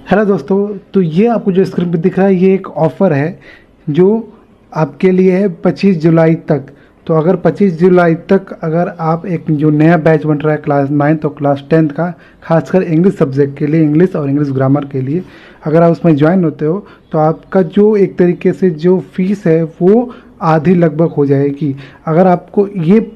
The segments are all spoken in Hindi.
हेलो दोस्तों, तो ये आपको जो स्क्रीन पे दिख रहा है ये एक ऑफ़र है जो आपके लिए है 25 जुलाई तक। तो अगर 25 जुलाई तक अगर आप एक जो नया बैच बन रहा है क्लास 9th और क्लास 10th का, खासकर इंग्लिश सब्जेक्ट के लिए, इंग्लिश और इंग्लिश ग्रामर के लिए अगर आप उसमें ज्वाइन होते हो तो आपका जो एक तरीके से जो फीस है वो आधी लगभग हो जाएगी। अगर आपको ये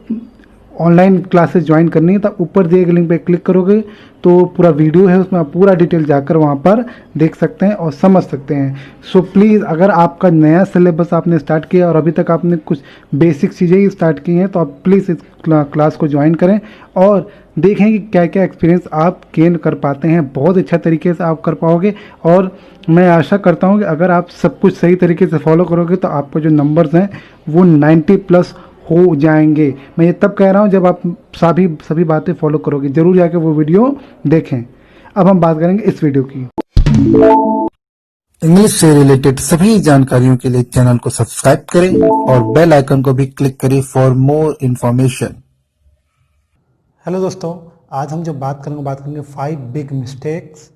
ऑनलाइन क्लासेस ज्वाइन करनी है तो ऊपर दिए गए लिंक पे क्लिक करोगे तो पूरा वीडियो है, उसमें आप पूरा डिटेल जाकर वहाँ पर देख सकते हैं और समझ सकते हैं। सो प्लीज़, अगर आपका नया सिलेबस आपने स्टार्ट किया और अभी तक आपने कुछ बेसिक चीज़ें ही स्टार्ट की हैं तो आप प्लीज़ इस क्लास को ज्वाइन करें और देखें कि क्या क्या एक्सपीरियंस आप गेन कर पाते हैं। बहुत अच्छा तरीके से आप कर पाओगे और मैं आशा करता हूँ कि अगर आप सब कुछ सही तरीके से फॉलो करोगे तो आपके जो नंबर्स हैं वो 90 प्लस हो जाएंगे। मैं ये तब कह रहा हूँ जब आप सभी बातें फॉलो करोगे। ज़रूर जाके वो वीडियो देखें। अब हम बात करेंगे इस वीडियो की। इंग्लिश से रिलेटेड सभी जानकारियों के लिए चैनल को सब्सक्राइब करें और बेल आइकन को भी क्लिक करें फॉर मोर इन्फॉर्मेशन। हेलो दोस्तों, आज हम जो बात करेंगे 5 big mistakes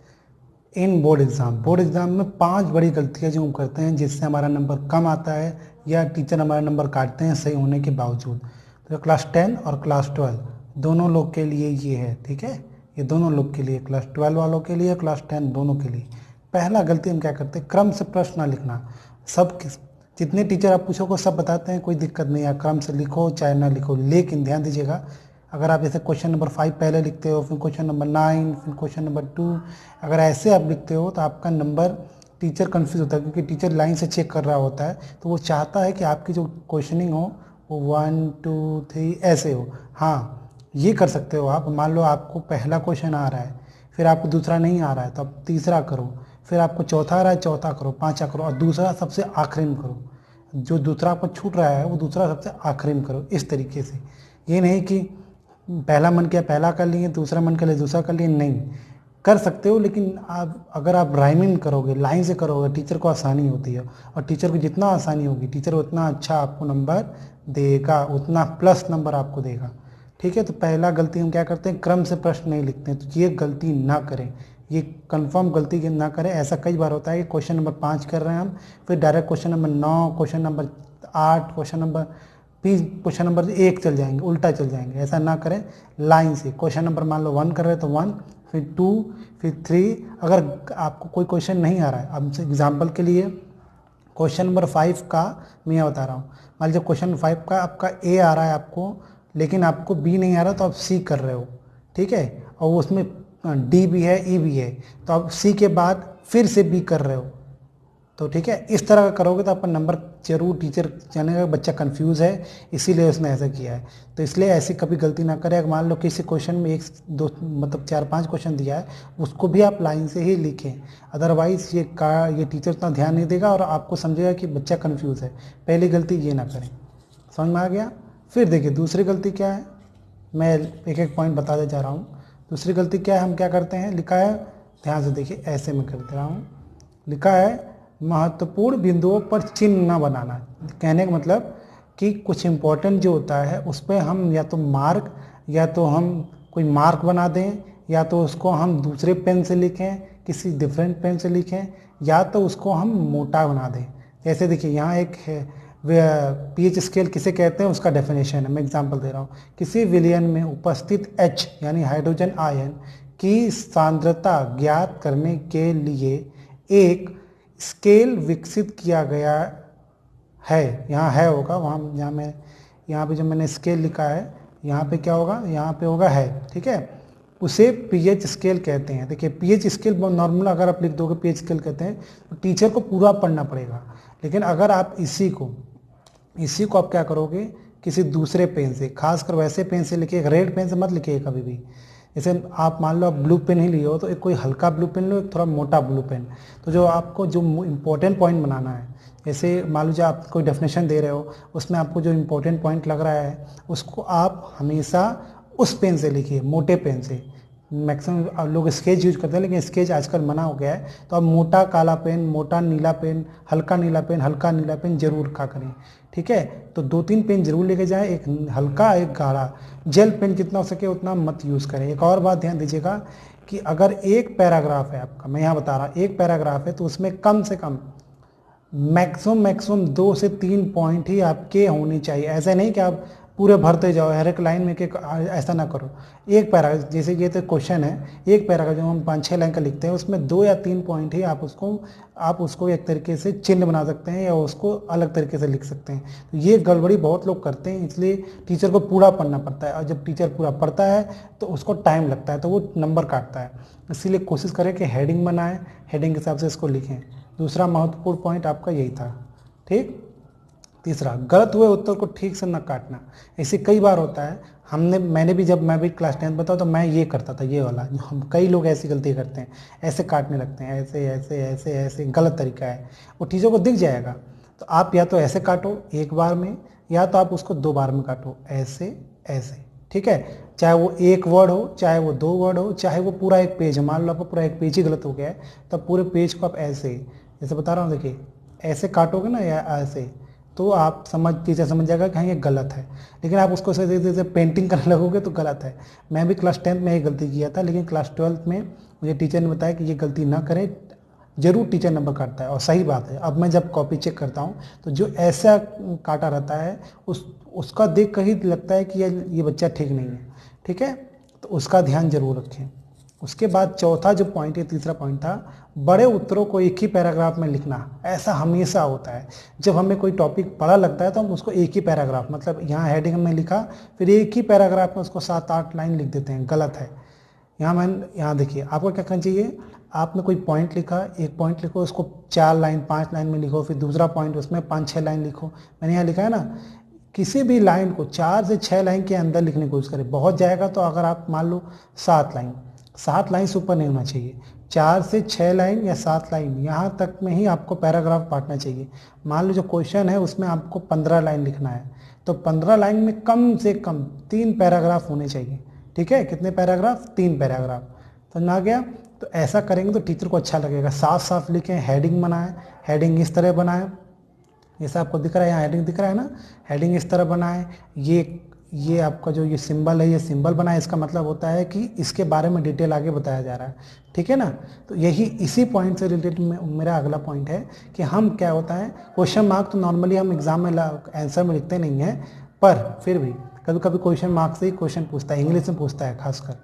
in board exam. Board exam में 5 बड़ी गलतियां जो हम करते हैं जिससे हमारा नंबर कम आता है या टीचर हमारा नंबर काटते हैं सही होने के बावजूद। तो क्लास 10 और क्लास 12 दोनों लोग के लिए ये है, ठीक है। ये दोनों लोग के लिए, क्लास 12 वालों के लिए, क्लास 10 दोनों के लिए। पहला गलती हम क्या करते हैं, क्रम से प्रश्न ना लिखना। सब जितने टीचर आप पूछोगे सब बताते हैं, कोई दिक्कत नहीं है, क्रम से लिखो चाहे ना लिखो। लेकिन ध्यान दीजिएगा, अगर आप जैसे क्वेश्चन नंबर 5 पहले लिखते हो, फिर क्वेश्चन नंबर 9, फिर क्वेश्चन नंबर 2, अगर ऐसे आप लिखते हो तो आपका नंबर टीचर कंफ्यूज होता है, क्योंकि टीचर लाइन से चेक कर रहा होता है। तो वो चाहता है कि आपकी जो क्वेश्चनिंग हो वो 1 2 3 ऐसे हो। हाँ, ये कर सकते हो आप। मान लो आपको पहला क्वेश्चन आ रहा है, फिर आपको दूसरा नहीं आ रहा है तो आप तीसरा करो, फिर आपको चौथा आ रहा है चौथा करो, पांचवा करो और दूसरा सबसे आखिरी में करो। जो दूसरा आपको छूट रहा है वो दूसरा सबसे आखिरी में करो। इस तरीके से, ये नहीं कि पहला मन किया पहला कर लिए, दूसरा मन कर लिया दूसरा कर लिए। नहीं, कर सकते हो, लेकिन आप अगर आप राइमिंग करोगे, लाइन से करोगे, टीचर को आसानी होती है। और टीचर को जितना आसानी होगी टीचर उतना अच्छा आपको नंबर देगा, उतना प्लस नंबर आपको देगा, ठीक है। तो पहला गलती हम क्या करते हैं, क्रम से प्रश्न नहीं लिखते हैं। तो ये गलती ना करें, ये कंफर्म गलती ना करें। ऐसा कई बार होता है कि क्वेश्चन नंबर 5 कर रहे हैं हम, फिर direct question number 9, question number 8, question number 20, question number 1 चल जाएंगे, उल्टा चल जाएंगे। ऐसा ना करें, लाइन से क्वेश्चन नंबर मान लो 1 कर रहे हैं तो 1, फिर 2, फिर 3। अगर आपको कोई क्वेश्चन नहीं आ रहा है, अब एग्जाम्पल के लिए क्वेश्चन नंबर 5 का मैं यहाँ बता रहा हूँ। मान लीजिए क्वेश्चन 5 का आपका ए आ रहा है आपको, लेकिन आपको बी नहीं आ रहा तो आप सी कर रहे हो, ठीक है। और उसमें डी भी है, ई भी है, तो आप सी के बाद फिर से बी कर रहे हो, तो ठीक है। इस तरह का करोगे तो आपका नंबर जरूर टीचर जानेगा बच्चा कंफ्यूज है, इसीलिए उसने ऐसा किया है। तो इसलिए ऐसी कभी गलती ना करें। अगर मान लो किसी क्वेश्चन में 1 2 मतलब 4 5 क्वेश्चन दिया है, उसको भी आप लाइन से ही लिखें। अदरवाइज ये टीचर उतना ध्यान नहीं देगा और आपको समझेगा कि बच्चा कन्फ्यूज़ है। पहली गलती ये ना करें। समझ में आ गया। फिर देखिए दूसरी गलती क्या है, मैं एक एक पॉइंट बताते जा रहा हूँ। दूसरी गलती क्या है, हम क्या करते हैं, लिखा है, ध्यान से देखिए, ऐसे मैं कर दे रहा हूँ। लिखा है महत्वपूर्ण बिंदुओं पर चिन्ह न बनाना। कहने का मतलब कि कुछ इम्पोर्टेंट जो होता है उस पर हम या तो मार्क, या तो हम कोई मार्क बना दें, या तो उसको हम दूसरे पेन से लिखें, किसी डिफरेंट पेन से लिखें, या तो उसको हम मोटा बना दें। जैसे देखिए यहाँ एक है, पीएच स्केल किसे कहते हैं उसका डेफिनेशन है, मैं एग्जांपल दे रहा हूँ। किसी विलयन में उपस्थित H यानी हाइड्रोजन आयन की सांद्रता ज्ञात करने के लिए एक स्केल विकसित किया गया है। यहाँ है होगा, वहाँ यहाँ पे जो मैंने स्केल लिखा है यहाँ पे क्या होगा, यहाँ पे होगा है, ठीक है। उसे पीएच स्केल कहते हैं। देखिए पीएच स्केल नॉर्मल अगर आप लिख दोगे पीएच स्केल कहते हैं तो टीचर को पूरा पढ़ना पड़ेगा। लेकिन अगर आप इसी को आप क्या करोगे, किसी दूसरे पेन से, खासकर वैसे पेन से लिखिए, रेड पेन से मत लिखिए कभी भी। जैसे आप मान लो आप ब्लू पेन ही लिए हो तो एक कोई हल्का ब्लू पेन लो, एक थोड़ा मोटा ब्लू पेन। तो जो आपको जो इम्पोर्टेंट पॉइंट बनाना है, जैसे मान लीजिए आप कोई डेफिनेशन दे रहे हो, उसमें आपको जो इम्पोर्टेंट पॉइंट लग रहा है उसको आप हमेशा उस पेन से लिखिए, मोटे पेन से। मैक्सिमम लोग स्केच यूज करते हैं, लेकिन स्केच आजकल मना हो गया है। तो आप मोटा काला पेन, मोटा नीला पेन, हल्का नीला पेन, हल्का नीला पेन जरूर रखा करें, ठीक है। तो 2-3 पेन जरूर लेके जाएं, एक हल्का एक गाढ़ा। जेल पेन जितना हो सके उतना मत यूज़ करें। एक और बात ध्यान दीजिएगा, कि अगर एक पैराग्राफ है आपका, मैं यहाँ बता रहा हूँ एक पैराग्राफ है, तो उसमें कम से कम मैक्सिमम 2 से 3 पॉइंट ही आपके होने चाहिए। ऐसे नहीं कि आप पूरे भरते जाओ हर एक लाइन में, ऐसा ना करो। एक पैराग्राफ, जैसे ये तो क्वेश्चन है, एक पैराग्राफ जो हम 5-6 लाइन का लिखते हैं उसमें 2 या 3 पॉइंट ही आप उसको एक तरीके से चिन्ह बना सकते हैं या उसको अलग तरीके से लिख सकते हैं। तो ये गड़बड़ी बहुत लोग करते हैं, इसलिए टीचर को पूरा पढ़ना पड़ता है, और जब टीचर पूरा पढ़ता है तो उसको टाइम लगता है, तो वो नंबर काटता है। इसीलिए कोशिश करें कि हेडिंग बनाएं, हेडिंग के हिसाब से इसको लिखें। दूसरा महत्वपूर्ण पॉइंट आपका यही था। ठीक। तीसरा, गलत हुए उत्तर को ठीक से न काटना। ऐसे कई बार होता है, मैंने भी, जब मैं भी क्लास 10 बताऊँ तो मैं ये करता था, ये वाला। हम कई लोग ऐसी गलती करते हैं, ऐसे काटने लगते हैं, ऐसे ऐसे ऐसे ऐसे, गलत तरीका है। वो टीचर को दिख जाएगा, तो आप या तो ऐसे काटो एक बार में, या तो आप उसको 2 बार में काटो, ऐसे ऐसे। ठीक है, चाहे वो एक वर्ड हो, चाहे वो 2 वर्ड हो, चाहे वो पूरा एक पेज हो। मान लो आपका पूरा एक पेज ही गलत हो गया है, तब पूरे पेज को आप ऐसे, जैसे बता रहा हूँ देखिए, ऐसे काटोगे ना या ऐसे, तो आप टीचर समझ जाएगा कि हाँ ये गलत है। लेकिन आप उसको जैसे पेंटिंग करने लगोगे तो गलत है। मैं भी क्लास 10 में ये गलती किया था, लेकिन क्लास 12 में मुझे टीचर ने बताया कि ये गलती ना करें, जरूर टीचर नंबर काटता है, और सही बात है। अब मैं जब कॉपी चेक करता हूँ तो जो ऐसा काटा रहता है उसका देख कर ही लगता है कि ये बच्चा ठीक नहीं है। ठीक है, तो उसका ध्यान जरूर रखें। उसके बाद चौथा जो पॉइंट है, तीसरा पॉइंट था, बड़े उत्तरों को एक ही पैराग्राफ में लिखना। ऐसा हमेशा होता है, जब हमें कोई टॉपिक बड़ा लगता है तो हम उसको एक ही पैराग्राफ, मतलब यहाँ हेडिंग में लिखा, फिर एक ही पैराग्राफ में उसको 7-8 लाइन लिख देते हैं। गलत है। यहाँ देखिए, आपको क्या करना चाहिए, आपने कोई पॉइंट लिखा, एक पॉइंट लिखो, उसको 4 लाइन 5 लाइन में लिखो, फिर दूसरा पॉइंट उसमें 5-6 लाइन लिखो। मैंने यहाँ लिखा है ना, किसी भी लाइन को 4 से 6 लाइन के अंदर लिखने की कोशिश करें। बहुत जाएगा तो अगर आप मान लो 7 लाइन से ऊपर नहीं होना चाहिए। 4 से 6 लाइन या 7 लाइन, यहाँ तक में ही आपको पैराग्राफ बांटना चाहिए। मान लो जो क्वेश्चन है उसमें आपको 15 लाइन लिखना है, तो 15 लाइन में कम से कम 3 पैराग्राफ होने चाहिए। ठीक है, कितने पैराग्राफ? 3 पैराग्राफ। समझ में आ गया? तो ऐसा करेंगे तो टीचर को अच्छा लगेगा। साफ साफ लिखें, हेडिंग बनाएं, हेडिंग इस तरह बनाएं, जैसा आपको दिख रहा है यहाँ हेडिंग दिख रहा है ना, हेडिंग इस तरह बनाएं। ये आपका जो ये सिंबल है, ये सिंबल बनाए, इसका मतलब होता है कि इसके बारे में डिटेल आगे बताया जा रहा है। ठीक है ना, तो इसी पॉइंट से रिलेटेड मेरा अगला पॉइंट है कि हम क्या होता है, क्वेश्चन मार्क तो नॉर्मली हम एग्जाम में आंसर में लिखते नहीं हैं, पर फिर भी कभी कभी क्वेश्चन मार्क से ही क्वेश्चन पूछता है, इंग्लिश में पूछता है खासकर,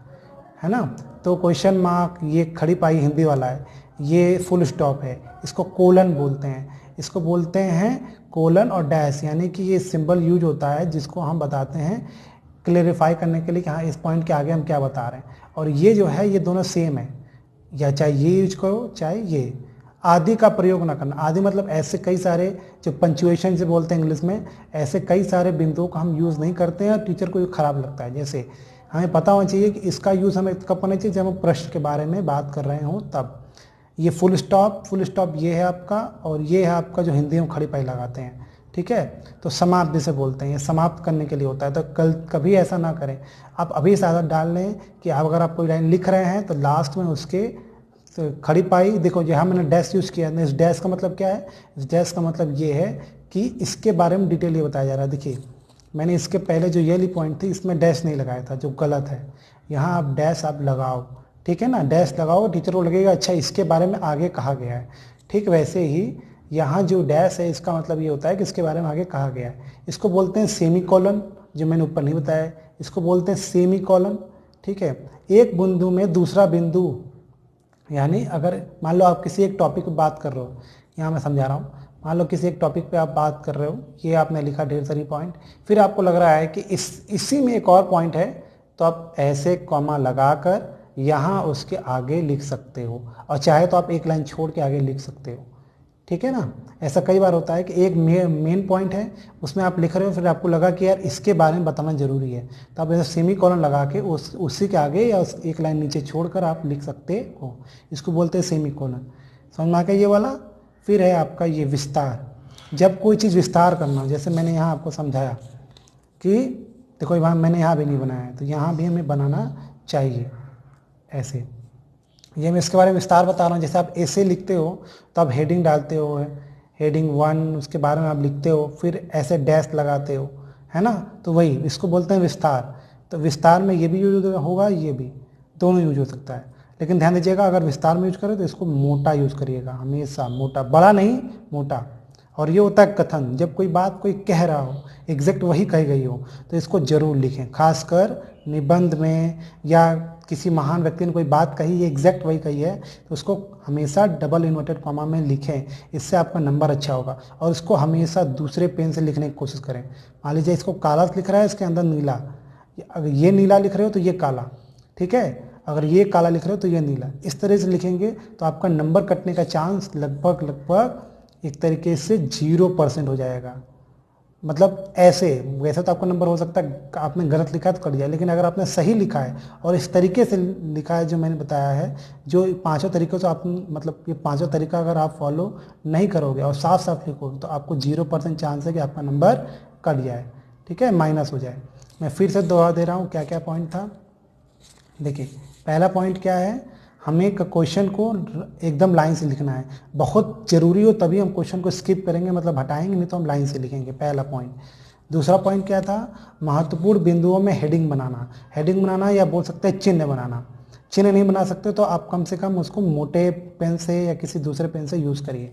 है ना। तो क्वेश्चन मार्क, ये खड़ी पाई हिंदी वाला है, ये फुल स्टॉप है, इसको कोलन बोलते हैं, इसको बोलते हैं कोलन और डैश, यानी कि ये सिंबल यूज होता है जिसको हम बताते हैं क्लेरिफाई करने के लिए कि हाँ इस पॉइंट के आगे हम क्या बता रहे हैं। और ये जो है ये दोनों सेम है, या चाहे ये यूज करो चाहे ये। आदि का प्रयोग ना करना। आदि मतलब ऐसे कई सारे, जो पंचुएशन से बोलते हैं इंग्लिश में, ऐसे कई सारे बिंदुओं का हम यूज़ नहीं करते हैं और टीचर को ये खराब लगता है। जैसे हमें पता होना चाहिए कि इसका यूज़ हमें कब करना चाहिए, जब हम प्रश्न के बारे में बात कर रहे हों तब। ये फुल स्टॉप ये है आपका, और ये है आपका जो हिंदी में खड़ी पाई लगाते हैं। ठीक है, तो समाप्त जिसे बोलते हैं, ये समाप्त करने के लिए होता है। तो कभी ऐसा ना करें, आप अभी से आदत डाल लें कि अगर आप कोई लाइन लिख रहे हैं तो लास्ट में उसके तो खड़ी पाई, देखो यहाँ मैंने डैश यूज़ किया, इस डैश का मतलब क्या है, इस डैश का मतलब ये है कि इसके बारे में डिटेल ये बताया जा रहा है। देखिए मैंने इसके पहले जो ये वाली पॉइंट थी इसमें डैश नहीं लगाया था, जो गलत है। यहाँ आप डैश आप लगाओ, ठीक है ना, डैश लगाओ, टीचर को लगेगा अच्छा इसके बारे में आगे कहा गया है। ठीक वैसे ही यहाँ जो डैश है इसका मतलब ये होता है कि इसके बारे में आगे कहा गया है। इसको बोलते हैं सेमी कॉलन, जो मैंने ऊपर नहीं बताया, इसको बोलते हैं सेमी कॉलन। ठीक है, एक बिंदु में दूसरा बिंदु, यानी अगर मान लो आप किसी एक टॉपिक पर बात कर रहे हो, यहाँ मैं समझा रहा हूँ, मान लो किसी एक टॉपिक पे आप बात कर रहे हो, ये आपने लिखा ढेर सारी पॉइंट, फिर आपको लग रहा है कि इसी में एक और पॉइंट है, तो आप ऐसे कॉमा लगाकर यहाँ उसके आगे लिख सकते हो, और चाहे तो आप एक लाइन छोड़ के आगे लिख सकते हो। ठीक है ना, ऐसा कई बार होता है कि एक मेन पॉइंट है उसमें आप लिख रहे हो, फिर आपको लगा कि यार इसके बारे में बताना जरूरी है, तो आप ऐसे सेमी कॉलन लगा के उसी के आगे या एक लाइन नीचे छोड़कर आप लिख सकते हो। इसको बोलते हैं सेमी कॉलन। समझ में आ गया ये वाला। फिर है आपका ये विस्तार। जब कोई चीज़ विस्तार करना हो, जैसे मैंने यहाँ आपको समझाया कि देखो यहाँ मैंने यहाँ भी नहीं बनाया है, तो यहाँ भी हमें बनाना चाहिए ऐसे। ये मैं इसके बारे में विस्तार बता रहा हूँ। जैसे आप ऐसे लिखते हो तो आप हेडिंग डालते हो, हेडिंग 1, उसके बारे में आप लिखते हो, फिर ऐसे डैश लगाते हो, है ना, तो वही इसको बोलते हैं विस्तार। तो विस्तार में ये भी यूज होगा, ये भी, दोनों यूज हो सकता है। लेकिन ध्यान दीजिएगा अगर विस्तार में यूज करें तो इसको मोटा यूज करिएगा, हमेशा मोटा, बड़ा नहीं मोटा। और ये होता है कथन, जब कोई बात कोई कह रहा हो, एग्जैक्ट वही कही गई हो, तो इसको जरूर लिखें। खासकर निबंध में या किसी महान व्यक्ति ने कोई बात कही, ये एग्जैक्ट वही कही है, तो उसको हमेशा डबल इन्वर्टेड कॉमा में लिखें, इससे आपका नंबर अच्छा होगा। और इसको हमेशा दूसरे पेन से लिखने की कोशिश करें। मान लीजिए इसको काला लिख रहा है, इसके अंदर नीला, अगर ये नीला लिख रहे हो तो ये काला, ठीक है, अगर ये काला लिख रहे हो तो ये नीला, इस तरह से लिखेंगे तो आपका नंबर कटने का चांस लगभग एक तरीके से 0% हो जाएगा। मतलब ऐसे, वैसे तो आपका नंबर हो सकता है आपने गलत लिखा है तो कट जाए, लेकिन अगर आपने सही लिखा है और इस तरीके से लिखा है जो मैंने बताया है, जो पांचों तरीकों से आप, मतलब ये पांचों तरीका अगर आप फॉलो नहीं करोगे और साफ साफ लिखोगे तो आपको 0% चांस है कि आपका नंबर कट जाए, ठीक है, माइनस हो जाए। मैं फिर से दोहरा दे रहा हूँ क्या क्या पॉइंट था। देखिए पहला पॉइंट क्या है, हमें क्वेश्चन को एकदम लाइन से लिखना है, बहुत ज़रूरी हो तभी हम क्वेश्चन को स्किप करेंगे, मतलब हटाएंगे, नहीं तो हम लाइन से लिखेंगे, पहला पॉइंट। दूसरा पॉइंट क्या था, महत्वपूर्ण बिंदुओं में हेडिंग बनाना या बोल सकते हैं चिन्ह बनाना। चिन्ह नहीं बना सकते तो आप कम से कम उसको मोटे पेन से या किसी दूसरे पेन से यूज़ करिए।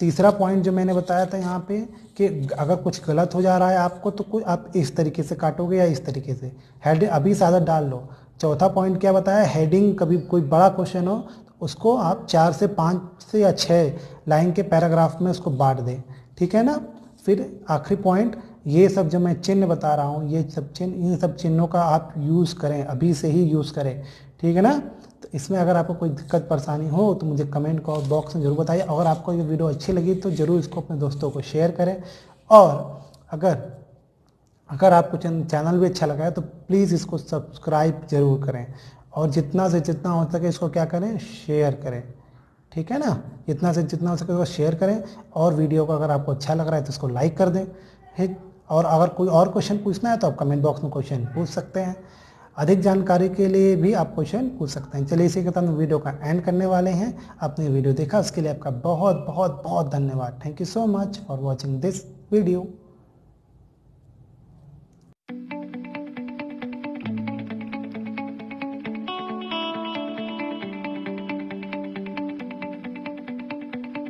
तीसरा पॉइंट जो मैंने बताया था यहाँ पे कि अगर कुछ गलत हो जा रहा है आपको तो कोई आप इस तरीके से काटोगे या इस तरीके से, हेड अभी से आदत डाल लो। चौथा पॉइंट क्या बताया, हेडिंग, कभी कोई बड़ा क्वेश्चन हो तो उसको आप 4 से 5 से या 6 लाइन के पैराग्राफ में उसको बांट दें, ठीक है ना। फिर आखिरी पॉइंट, ये सब जो मैं चिन्ह बता रहा हूँ, ये सब चिन्ह, इन सब चिन्हों का आप यूज़ करें, अभी से ही यूज़ करें, ठीक है ना। तो इसमें अगर आपको कोई दिक्कत परेशानी हो तो मुझे कमेंट बॉक्स में ज़रूर बताइए। अगर आपको ये वीडियो अच्छी लगी तो ज़रूर इसको अपने दोस्तों को शेयर करें। और अगर आपको चैनल भी अच्छा लगा है तो प्लीज़ इसको सब्सक्राइब जरूर करें, और जितना से जितना हो सके इसको क्या करें, शेयर करें, ठीक है ना। जितना से जितना हो सके उसको शेयर करें, और वीडियो को अगर आपको अच्छा लग रहा है तो इसको लाइक कर दें, ठीक। और अगर कोई और क्वेश्चन पूछना है तो आप कमेंट बॉक्स में क्वेश्चन पूछ सकते हैं, अधिक जानकारी के लिए भी आप क्वेश्चन पूछ सकते हैं। चलिए इसी के साथ वीडियो का एंड करने वाले हैं। आपने वीडियो देखा उसके लिए आपका बहुत बहुत बहुत धन्यवाद। Thank you so much for watching this video.